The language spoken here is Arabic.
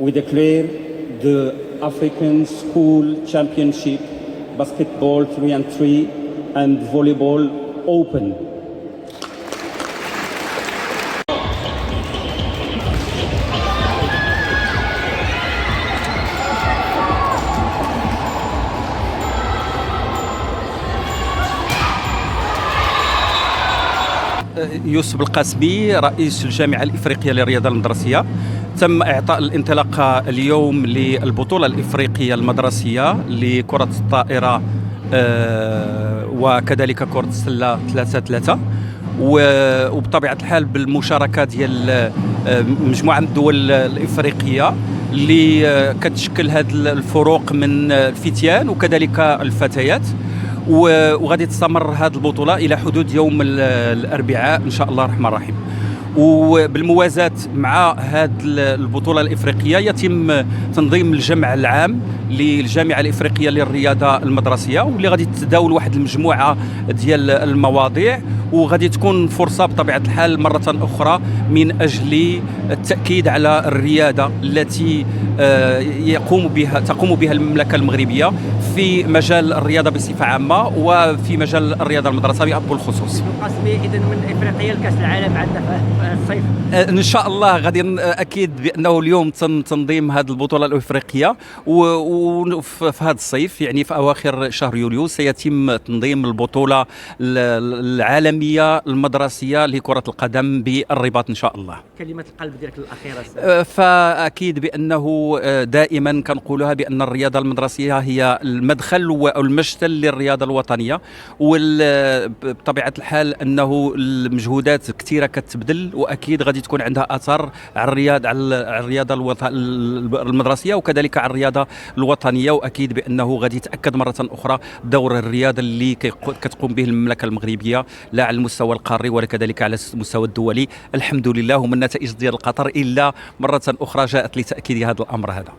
we declare the African School Championship Basketball 3-on-3 and Volleyball Open. يوسف القاسمي رئيس الجامعة الإفريقية للرياضة المدرسية. تم إعطاء الانطلاق اليوم للبطولة الإفريقية المدرسية لكرة الطائرة وكذلك كرة السلة 3-3، وبطبيعة الحال بالمشاركة ديال مجموعة من الدول الإفريقية اللي كتشكل هذه الفروق من الفتيان وكذلك الفتيات، وغادي تستمر هذه البطولة إلى حدود يوم الأربعاء إن شاء الله الرحمن الرحيم. وبالموازاة مع هذه البطولة الإفريقية يتم تنظيم الجمع العام للجامعة الإفريقية للرياضة المدرسية، واللي غادي تتداول واحد المجموعة ديال المواضيع، وغادي تكون فرصة بطبيعة الحال مرة أخرى من أجل التأكيد على الريادة التي تقوم بها المملكة المغربية في مجال الرياضة بصفة عامة وفي مجال الرياضة المدرسة بالخصوص. قاسمي إذا من إفريقيا لكأس العالم عندنا في الصيف ان شاء الله غادي اكيد بانه اليوم تم تنظيم هذه البطوله الافريقيه، وفي هذا الصيف يعني في اواخر شهر يوليو سيتم تنظيم البطوله العالميه المدرسيه لكره القدم بالرباط ان شاء الله. كلمه القلب ديالك الاخيره فاكيد بانه دائما كنقولها بان الرياضه المدرسيه هي المدخل والمشتل للرياضه الوطنيه، وبطبيعه الحال انه المجهودات كثيره كتبذل واكيد غادي تكون عندها اثر على الرياضه المدرسيه وكذلك على الرياضه الوطنيه، واكيد بانه غادي يتاكد مره اخرى دور الرياضه اللي كتقوم به المملكه المغربيه لا على المستوى القاري وكذلك على المستوى الدولي الحمد لله. ومن نتائج ديال قطر الا مره اخرى جاءت لتاكيد هذا الامر هذا.